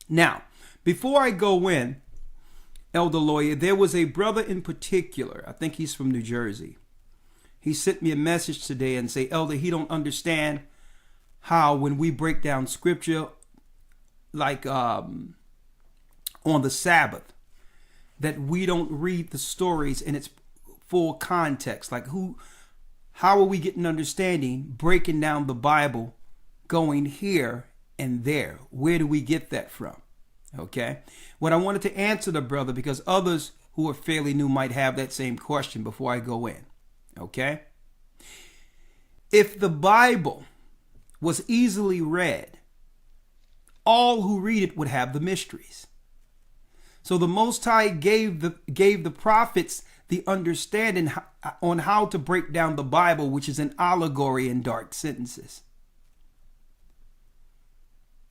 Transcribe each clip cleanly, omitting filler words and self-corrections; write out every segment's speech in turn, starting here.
Now, before I go in, Elder Lawyer, there was a brother in particular, I think he's from New Jersey. He sent me a message today and say, Elder, he don't understand how when we break down scripture, like on the Sabbath, that we don't read the stories in its full context. Like how are we getting understanding, breaking down the Bible, going here and there? Where do we get that from? Okay. What I wanted to answer the brother, because others who are fairly new might have that same question before I go in. Okay. If the Bible was easily read, all who read it would have the mysteries. So the Most High gave the prophets the understanding on how to break down the Bible, which is an allegory in dark sentences.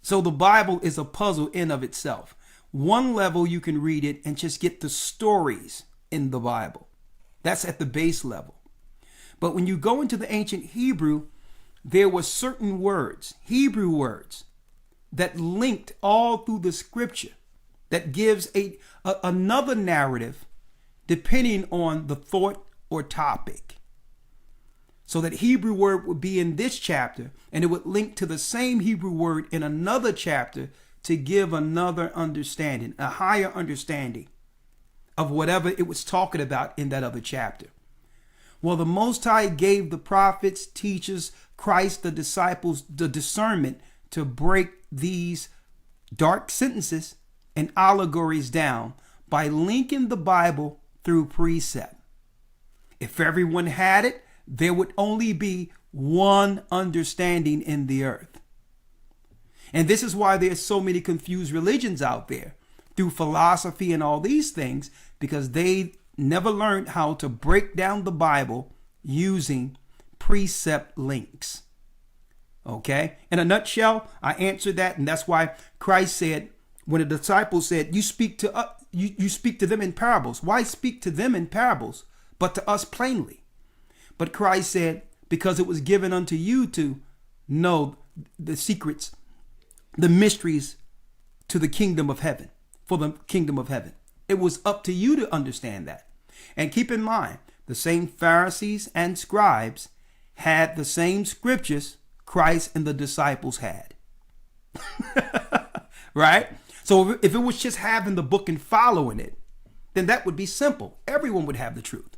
So the Bible is a puzzle in of itself. One level you can read it and just get the stories in the Bible. That's at the base level. But when you go into the ancient Hebrew, there were certain words, Hebrew words, that linked all through the scripture, that gives another narrative depending on the thought or topic. So that Hebrew word would be in this chapter, and it would link to the same Hebrew word in another chapter to give another understanding, a higher understanding of whatever it was talking about in that other chapter. Well, the Most High gave the prophets, teachers, Christ, the disciples, the discernment to break these dark sentences and allegories down by linking the Bible through precept. If everyone had it, there would only be one understanding in the earth. And this is why there's so many confused religions out there through philosophy and all these things, because they never learned how to break down the Bible using precept links. Okay? In a nutshell, I answered that, and that's why Christ said, when the disciples said, you speak to them in parables. Why speak to them in parables, but to us plainly? But Christ said, because it was given unto you to know the secrets, the mysteries to the kingdom of heaven, for the kingdom of heaven. It was up to you to understand that. And keep in mind, the same Pharisees and scribes had the same scriptures Christ and the disciples had. Right? So if it was just having the book and following it, then that would be simple. Everyone would have the truth.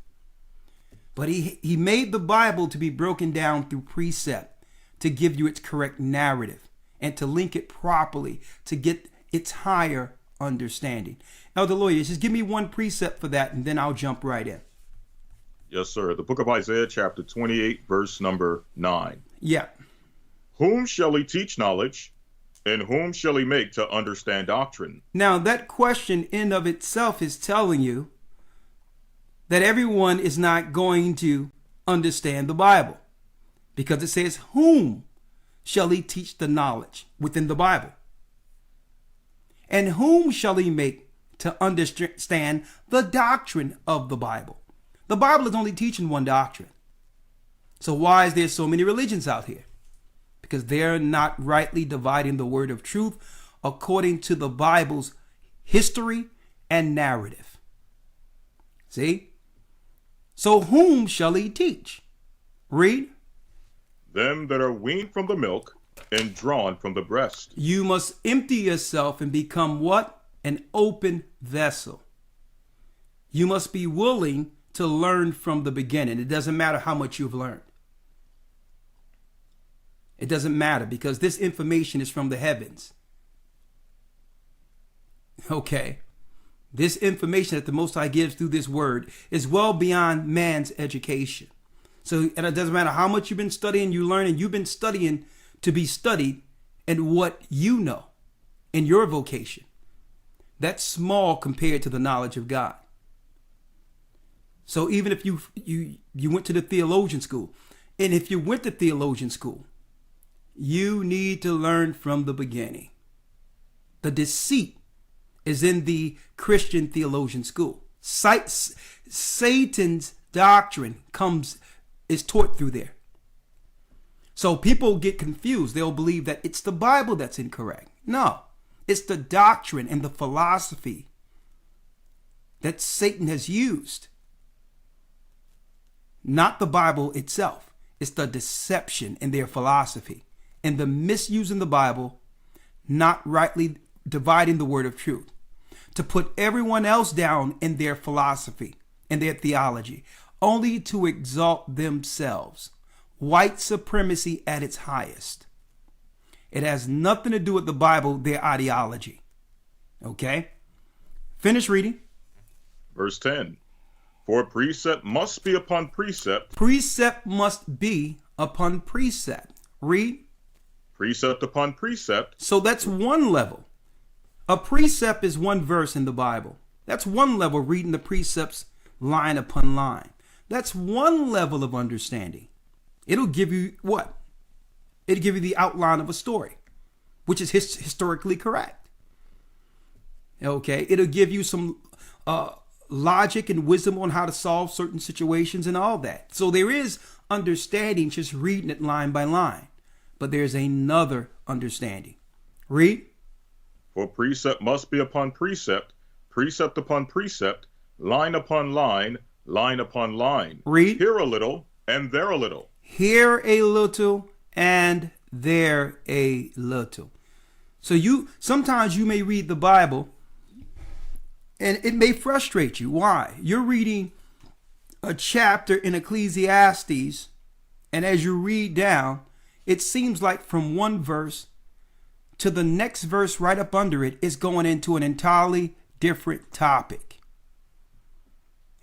But he made the Bible to be broken down through precept, to give you its correct narrative and to link it properly to get its higher understanding. Elder Lawyer, just give me one precept for that, and then I'll jump right in. Yes, sir. The book of Isaiah, chapter 28, verse number 9. Yeah. Whom shall he teach knowledge, and whom shall he make to understand doctrine? Now, that question in of itself is telling you that everyone is not going to understand the Bible, because it says, whom shall he teach the knowledge within the Bible? And whom shall he make to understand the doctrine of the Bible? The Bible is only teaching one doctrine. So why is there so many religions out here? Because they're not rightly dividing the word of truth according to the Bible's history and narrative. See? So whom shall he teach? Read. Them that are weaned from the milk and drawn from the breast. You must empty yourself and become what? An open vessel. You must be willing to learn from the beginning. It doesn't matter how much you've learned. It doesn't matter, because this information is from the heavens. Okay. This information that the Most High gives through this word is well beyond man's education. So, and it doesn't matter how much you've been studying, you learn, and you've been studying to be studied and what you know in your vocation. That's small compared to the knowledge of God. So even if you went to the theologian school, and if you went to theologian school, you need to learn from the beginning. The deceit is in the Christian theologian school. Satan's doctrine is taught through there. So people get confused. They'll believe that it's the Bible that's incorrect. No, It's the doctrine and the philosophy that Satan has used. Not the Bible itself. It's the deception in their philosophy and the misusing the Bible, not rightly dividing the word of truth, to put everyone else down in their philosophy and their theology, only to exalt themselves. White supremacy at its highest. It has nothing to do with the Bible, their ideology. Okay? Finish reading. Verse 10. For precept must be upon precept. Precept must be upon precept. Read. Precept upon precept. So that's one level. A precept is one verse in the Bible. That's one level, reading the precepts line upon line. That's one level of understanding. It'll give you what? It'll give you the outline of a story, which is historically correct. Okay, it'll give you some logic and wisdom on how to solve certain situations and all that. So there is understanding just reading it line by line, but there's another understanding. Read. For precept must be upon precept, precept upon precept, line upon line, line upon line. Read. Here a little and there a little. Here a little and there a little. So sometimes you may read the Bible and it may frustrate you. Why? You're reading a chapter in Ecclesiastes, and as you read down, it seems like from one verse to the next verse right up under it is going into an entirely different topic.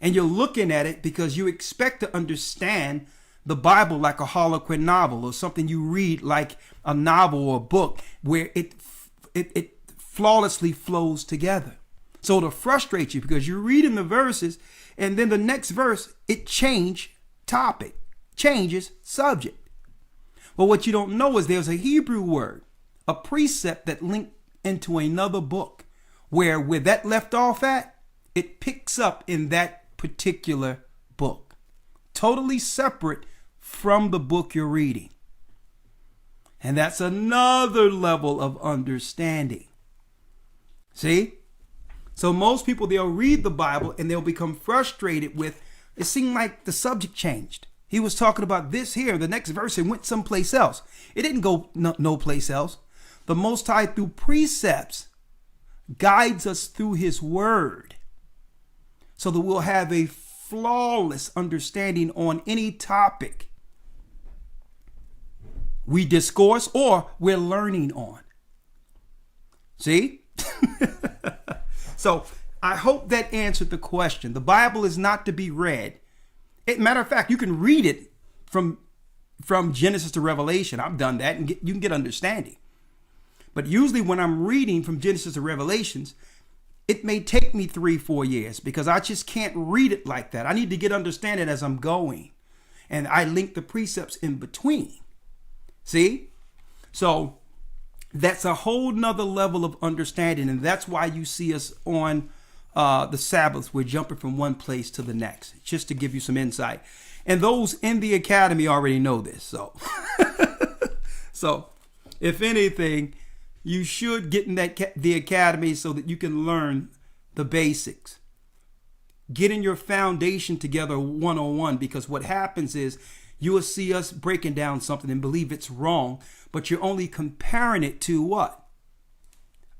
And you're looking at it because you expect to understand the Bible like a Harlequin novel or something you read like a novel or a book where it flawlessly flows together. So it'll frustrate you because you're reading the verses and then the next verse, it changes topic, changes subject. But what you don't know is there's a Hebrew word, a precept that linked into another book where that left off at, it picks up in that particular book. Totally separate from the book you're reading. And that's another level of understanding. See? So most people, they'll read the Bible and they'll become frustrated with, it seemed like the subject changed. He was talking about this here. The next verse, it went someplace else. It didn't go no place else. The Most High, through precepts, guides us through his word so that we'll have a flawless understanding on any topic we discourse or we're learning on. See? So I hope that answered the question. The Bible is not to be read. Matter of fact, you can read it from Genesis to Revelation. I've done that and you can get understanding. But usually when I'm reading from Genesis to Revelations, it may take me 3-4 years because I just can't read it like that. I need to get understanding as I'm going. And I link the precepts in between. See? So that's a whole nother level of understanding. And that's why you see us on the Sabbaths. We're jumping from one place to the next, just to give you some insight. And those in the academy already know this. So if anything, you should get in the academy so that you can learn the basics. Getting your foundation together 101, because what happens is you will see us breaking down something and believe it's wrong, but you're only comparing it to what?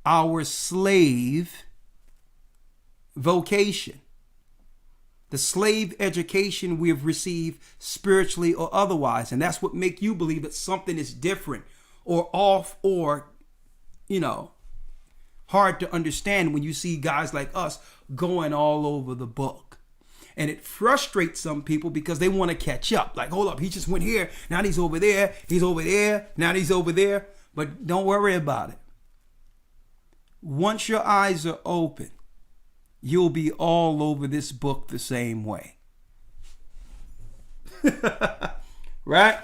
Our slave vocation. The slave education we have received spiritually or otherwise. And that's what make you believe that something is different or off or, hard to understand when you see guys like us going all over the book. And it frustrates some people because they want to catch up. Like, hold up, he just went here. Now he's over there. He's over there. Now he's over there. But don't worry about it. Once your eyes are open, you'll be all over this book the same way. Right?